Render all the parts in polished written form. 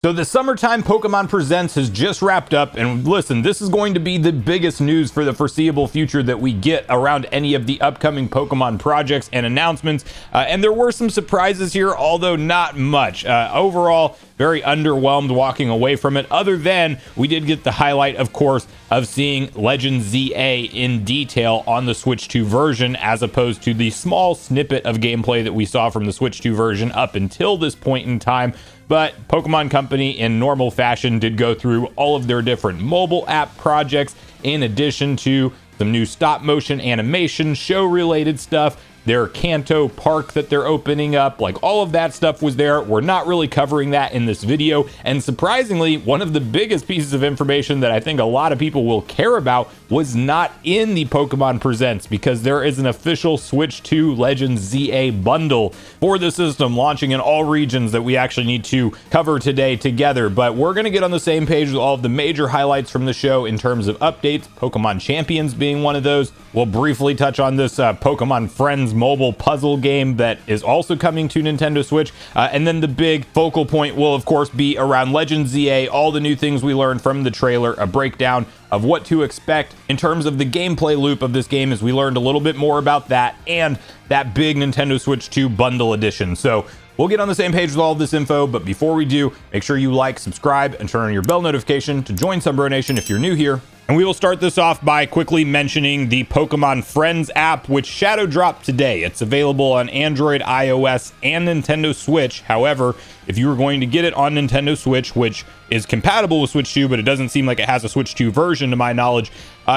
So the summertime Pokemon Presents has just wrapped up, and listen, this is going to be the biggest news for the foreseeable future that we get around any of the upcoming Pokemon projects and announcements, and there were some surprises here, although not much. Overall, very underwhelmed walking away from it, other than we did get the highlight, of course, of seeing Legend ZA in detail on the Switch 2 version, as opposed to the small snippet of gameplay that we saw from the Switch 2 version up until this point in time. But Pokemon Company, in normal fashion, did go through all of their different mobile app projects, in addition to some new stop motion animation, show related stuff, their Kanto park that they're opening up, like all of that stuff was there. We're not really covering that in this video, and surprisingly, one of the biggest pieces of information that I think a lot of people will care about was not in the Pokemon Presents, because there is an official Switch 2 Legends ZA bundle for the system launching in all regions that we actually need to cover today together. But we're going to get on the same page with all of the major highlights from the show in terms of updates, Pokemon Champions being one of those. We'll briefly touch on this Pokemon Friends mobile puzzle game that is also coming to Nintendo Switch, and then the big focal point will of course be around Legend ZA, all the new things we learned from the trailer, a breakdown of what to expect in terms of the gameplay loop of this game, as we learned a little bit more about that, and that big Nintendo Switch 2 bundle edition. So we'll get on the same page with all of this info, but before we do, make sure you like, subscribe, and turn on your bell notification to join Sunbro Nation if you're new here. And we will start this off by quickly mentioning the Pokemon Friends app, which shadow dropped today. It's available on Android, iOS, and Nintendo Switch. However, if you were going to get it on Nintendo Switch, which is compatible with Switch 2, but it doesn't seem like it has a Switch 2 version to my knowledge,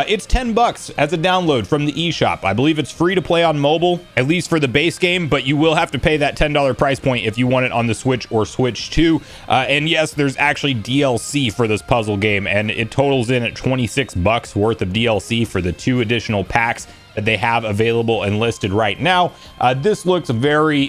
it's $10 as a download from the eShop. I believe it's free to play on mobile, at least for the base game, but you will have to pay that $10 price point if you want it on the Switch or Switch 2. And yes, there's actually DLC for this puzzle game, and it totals in at $26 worth of DLC for the 2 additional packs that they have available and listed right now. This looks very,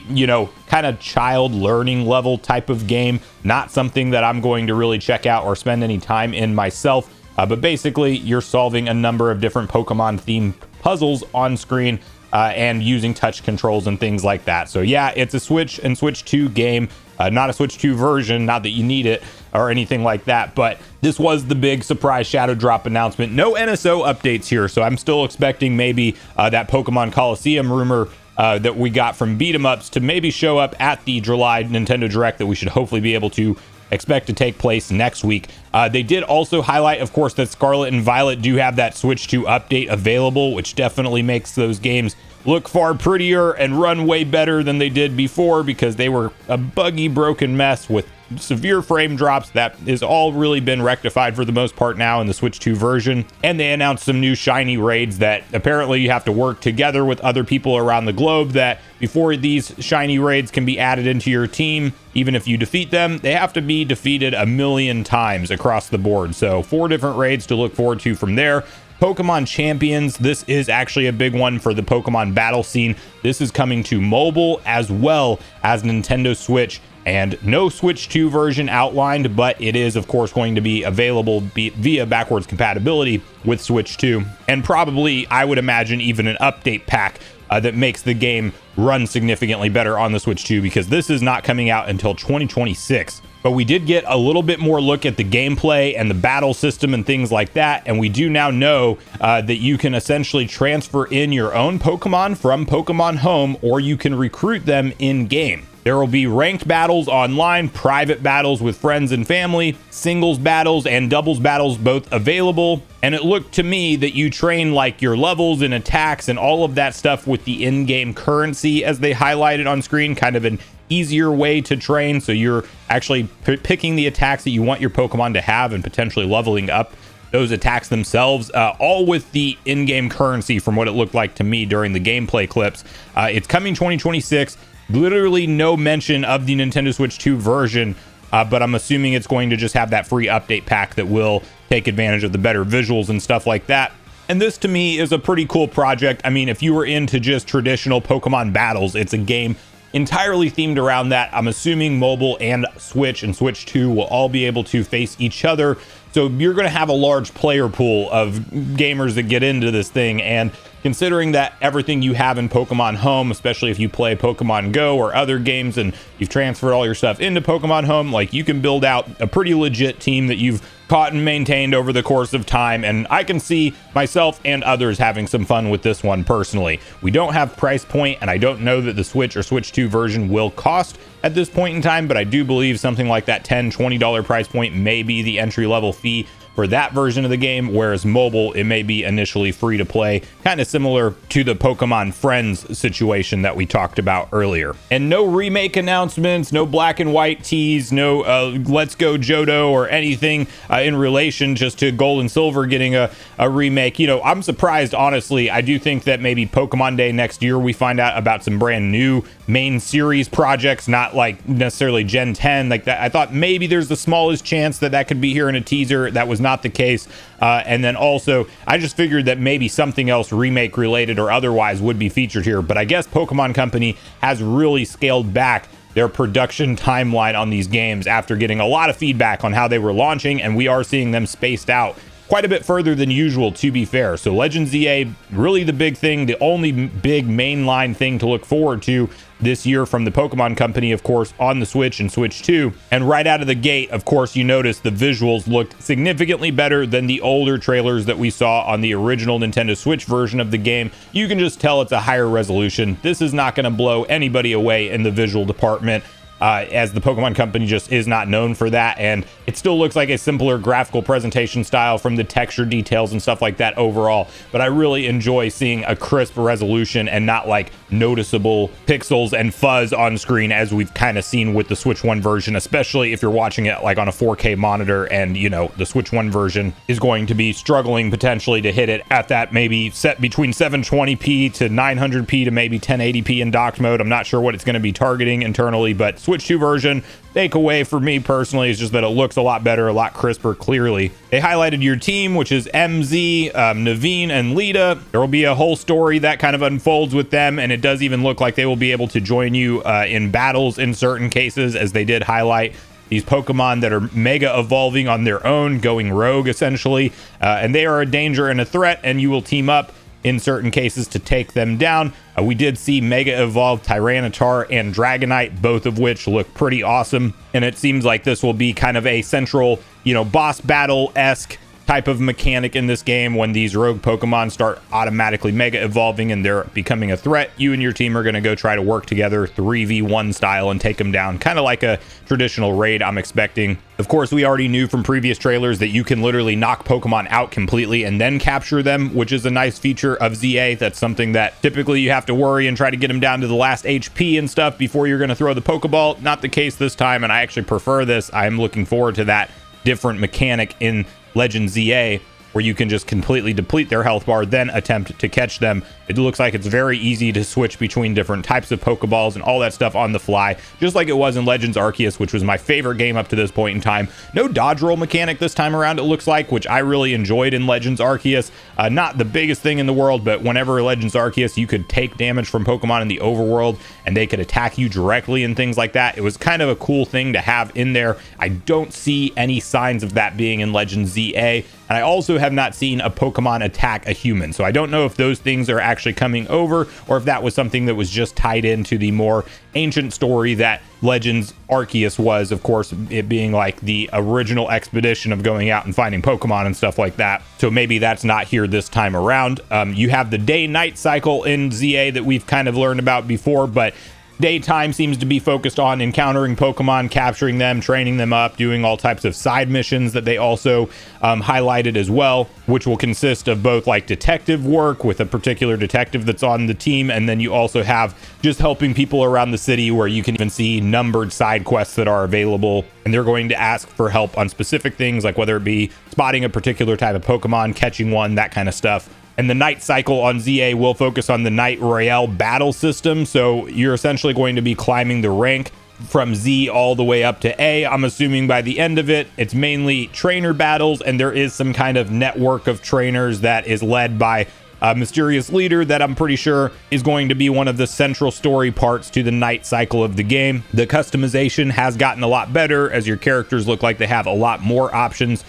kind of child learning level type of game, not something that I'm going to really check out or spend any time in myself. But basically, you're solving a number of different Pokemon themed puzzles on screen and using touch controls and things like that. So yeah, it's a Switch and Switch 2 game, not a Switch 2 version, not that you need it or anything like that, but this was the big surprise shadow drop announcement. No NSO updates here, so I'm still expecting maybe that Pokemon Coliseum rumor that we got from Beat 'em Ups to maybe show up at the July Nintendo Direct that we should hopefully be able to expect to take place next week. They did also highlight, of course, that Scarlet and Violet do have that Switch 2 update available, which definitely makes those games look far prettier and run way better than they did before, because they were a buggy, broken mess with severe frame drops. That is all really been rectified for the most part now in the Switch 2 version. And they announced some new shiny raids that apparently you have to work together with other people around the globe, that before these shiny raids can be added into your team, even if you defeat them, they have to be defeated 1,000,000 times across the board. So 4 different raids to look forward to from there. Pokemon Champions, this is actually a big one for the Pokemon battle scene. This is coming to mobile as well as Nintendo Switch, and no Switch 2 version outlined, but it is of course going to be available via backwards compatibility with Switch 2, and probably, I would imagine, even an update pack that makes the game run significantly better on the Switch 2, because this is not coming out until 2026. But we did get a little bit more look at the gameplay and the battle system and things like that, and we do now know that you can essentially transfer in your own Pokemon from Pokemon Home, or you can recruit them in-game. There will be ranked battles online, private battles with friends and family, singles battles and doubles battles both available. And it looked to me that you train like your levels and attacks and all of that stuff with the in-game currency, as they highlighted on screen, kind of an easier way to train. So you're actually picking the attacks that you want your Pokemon to have and potentially leveling up those attacks themselves, all with the in-game currency from what it looked like to me during the gameplay clips. It's coming 2026. Literally no mention of the Nintendo Switch 2 version, but I'm assuming it's going to just have that free update pack that will take advantage of the better visuals and stuff like that. And this to me is a pretty cool project. I mean, if you were into just traditional Pokemon battles, it's a game entirely themed around that. I'm assuming mobile and Switch 2 will all be able to face each other. So you're going to have a large player pool of gamers that get into this thing. And considering that everything you have in Pokemon Home, especially if you play Pokemon Go or other games and you've transferred all your stuff into Pokemon Home, like, you can build out a pretty legit team that you've caught and maintained over the course of time. And I can see myself and others having some fun with this one personally. We don't have price point, and I don't know that the Switch or Switch 2 version will cost at this point in time, but I do believe something like that $10-$20 price point may be the entry level fee for that version of the game, whereas mobile, it may be initially free to play, kind of similar to the Pokemon Friends situation that we talked about earlier. And no remake announcements, no black and white teas, no Let's Go Johto or anything in relation just to Gold and Silver getting a remake. You know, I'm surprised, honestly. I do think that maybe Pokemon Day next year we find out about some brand new main series projects, not like necessarily Gen 10 like that. I thought maybe there's the smallest chance that that could be here in a teaser. That was not the case. And then also, I just figured that maybe something else remake related or otherwise would be featured here. But I guess Pokemon Company has really scaled back their production timeline on these games after getting a lot of feedback on how they were launching, and we are seeing them spaced out quite a bit further than usual, to be fair. So Legends ZA, really the big thing, the only big mainline thing to look forward to this year from the Pokemon Company, of course, on the Switch and Switch 2. And right out of the gate, of course, you notice the visuals looked significantly better than the older trailers that we saw on the original Nintendo Switch version of the game. You can just tell it's a higher resolution. This is not going to blow anybody away in the visual department, as the Pokemon Company just is not known for that, and it still looks like a simpler graphical presentation style from the texture details and stuff like that overall. But I really enjoy seeing a crisp resolution and not like noticeable pixels and fuzz on screen as we've kind of seen with the Switch 1 version, especially if you're watching it like on a 4K monitor, and you know the Switch 1 version is going to be struggling potentially to hit it at that maybe set between 720p to 900p to maybe 1080p in docked mode. I'm not sure what it's going to be targeting internally, but Switch 2 version, takeaway for me personally is just that it looks a lot better, a lot crisper, clearly. They highlighted your team, which is MZ, Naveen, and Lita. There will be a whole story that kind of unfolds with them, and it does even look like they will be able to join you in battles in certain cases, as they did highlight these Pokemon that are mega evolving on their own, going rogue essentially, and they are a danger and a threat, and you will team up in certain cases to take them down. We did see Mega Evolve Tyranitar and Dragonite, both of which look pretty awesome. And it seems like this will be kind of a central, you know, boss battle-esque type of mechanic in this game. When these rogue Pokemon start automatically Mega Evolving and they're becoming a threat, you and your team are going to go try to work together 3v1 style and take them down, kind of like a traditional raid I'm expecting. Of course, we already knew from previous trailers that you can literally knock Pokemon out completely and then capture them, which is a nice feature of ZA. That's something that typically you have to worry and try to get them down to the last HP and stuff before you're going to throw the Pokeball. Not the case this time, and I actually prefer this. I'm looking forward to that different mechanic in Legends ZA, where you can just completely deplete their health bar, then attempt to catch them. It looks like it's very easy to switch between different types of Pokeballs and all that stuff on the fly, just like it was in Legends Arceus, which was my favorite game up to this point in time. No dodge roll mechanic this time around, it looks like, which I really enjoyed in Legends Arceus. Not the biggest thing in the world, but whenever Legends Arceus, you could take damage from Pokemon in the overworld and they could attack you directly and things like that. It was kind of a cool thing to have in there. I don't see any signs of that being in Legends ZA. And I also have not seen a Pokemon attack a human. So I don't know if those things are actually coming over or if that was something that was just tied into the more ancient story that Legends Arceus was, of course, it being like the original expedition of going out and finding Pokemon and stuff like that. So maybe that's not here this time around. You have the day-night cycle in ZA that we've kind of learned about before, but daytime seems to be focused on encountering Pokemon, capturing them, training them up, doing all types of side missions that they also highlighted as well, which will consist of both like detective work with a particular detective that's on the team, and then you also have just helping people around the city, where you can even see numbered side quests that are available, and they're going to ask for help on specific things, like whether it be spotting a particular type of Pokemon, catching one, that kind of stuff. And the night cycle on ZA will focus on the Night Royale battle system. So you're essentially going to be climbing the rank from Z all the way up to A. I'm assuming by the end of it, it's mainly trainer battles, and there is some kind of network of trainers that is led by a mysterious leader that I'm pretty sure is going to be one of the central story parts to the night cycle of the game. The customization has gotten a lot better, as your characters look like they have a lot more options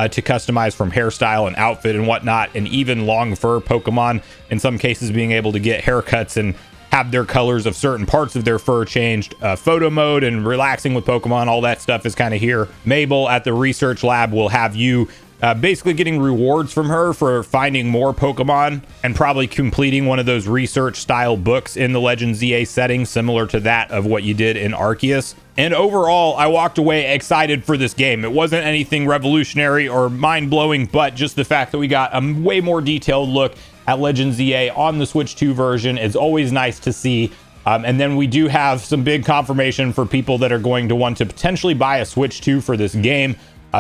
to customize from hairstyle and outfit and whatnot, and even long fur Pokemon, in some cases being able to get haircuts and have their colors of certain parts of their fur changed. Photo mode and relaxing with Pokemon, all that stuff is kind of here. Mabel at the research lab will have you basically getting rewards from her for finding more Pokemon and probably completing one of those research style books in the Legend ZA setting, similar to that of what you did in Arceus. And overall, I walked away excited for this game. It wasn't anything revolutionary or mind-blowing, but just the fact that we got a way more detailed look at Legend ZA on the Switch 2 version is always nice to see. And then we do have some big confirmation for people that are going to want to potentially buy a Switch 2 for this game.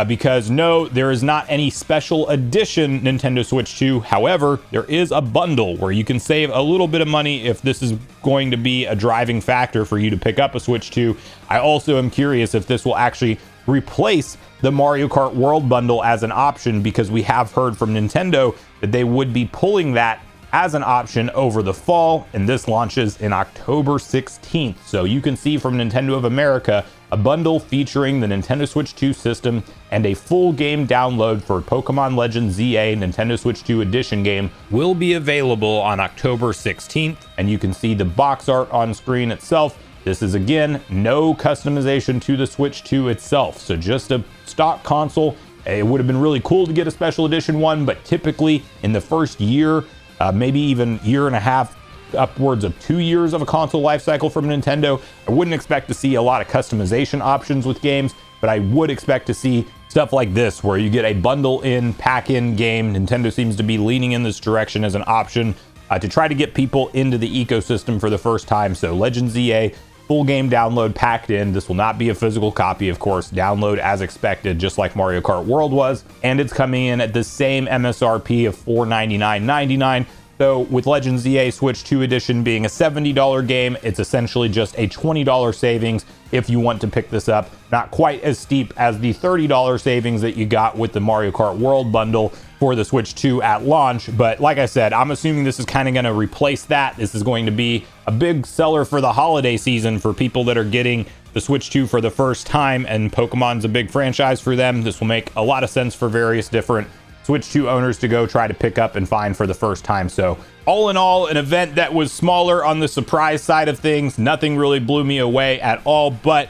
Because no, there is not any special edition Nintendo Switch 2. However, there is a bundle where you can save a little bit of money if this is going to be a driving factor for you to pick up a Switch 2. I also am curious if this will actually replace the Mario Kart World bundle as an option, because we have heard from Nintendo that they would be pulling that as an option over the fall, and this launches in October 16th. So you can see from Nintendo of America, a bundle featuring the Nintendo Switch 2 system and a full game download for Pokemon Legends ZA Nintendo Switch 2 Edition game will be available on October 16th, and you can see the box art on screen itself. This is, again, no customization to the Switch 2 itself, so just a stock console. It would have been really cool to get a special edition one, but typically in the first year, maybe even year and a half, upwards of 2 years of a console life cycle from Nintendo, I wouldn't expect to see a lot of customization options with games, but I would expect to see stuff like this, where you get a bundle in, pack in game. Nintendo seems to be leaning in this direction as an option to try to get people into the ecosystem for the first time. So Legend ZA, full game download packed in. This will not be a physical copy, of course. Download as expected, just like Mario Kart World was, and it's coming in at the same MSRP of $499.99. So with Legend ZA Switch 2 Edition being a $70 game, it's essentially just a $20 savings if you want to pick this up. Not quite as steep as the $30 savings that you got with the Mario Kart World bundle for the Switch 2 at launch. But like I said, I'm assuming this is kind of going to replace that. This is going to be a big seller for the holiday season for people that are getting the Switch 2 for the first time, and Pokemon's a big franchise for them. This will make a lot of sense for various different Switch 2 owners to go try to pick up and find for the first time. So all in all, an event that was smaller on the surprise side of things. Nothing really blew me away at all, but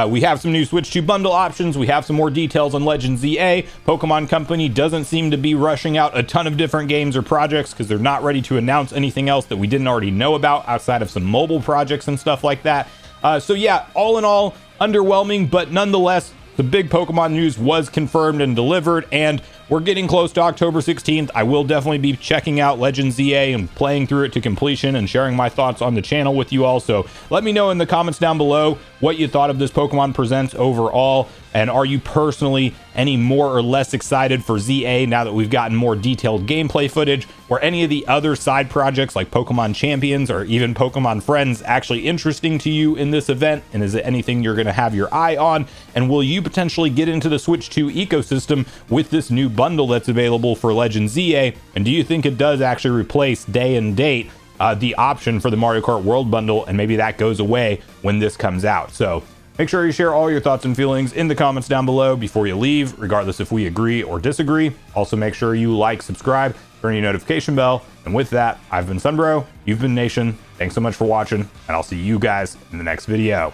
we have some new Switch 2 bundle options. We have some more details on Legend ZA. Pokemon Company doesn't seem to be rushing out a ton of different games or projects because they're not ready to announce anything else that we didn't already know about outside of some mobile projects and stuff like that. So yeah, all in all, underwhelming, but nonetheless, the big Pokemon news was confirmed and delivered, and we're getting close to October 16th. I will definitely be checking out Legend ZA and playing through it to completion and sharing my thoughts on the channel with you all. So let me know in the comments down below what you thought of this Pokemon Presents overall, and are you personally any more or less excited for ZA now that we've gotten more detailed gameplay footage? Or any of the other side projects like Pokemon Champions or even Pokemon Friends actually interesting to you in this event? And is it anything you're going to have your eye on? And will you potentially get into the Switch 2 ecosystem with this new bundle that's available for Legend ZA? And do you think it does actually replace day and date the option for the Mario Kart World bundle, and maybe that goes away when this comes out? So make sure you share all your thoughts and feelings in the comments down below before you leave, regardless if we agree or disagree. Also, make sure you like, subscribe, turn your notification bell. And with that, I've been Sunbro, you've been Nation. Thanks so much for watching, and I'll see you guys in the next video.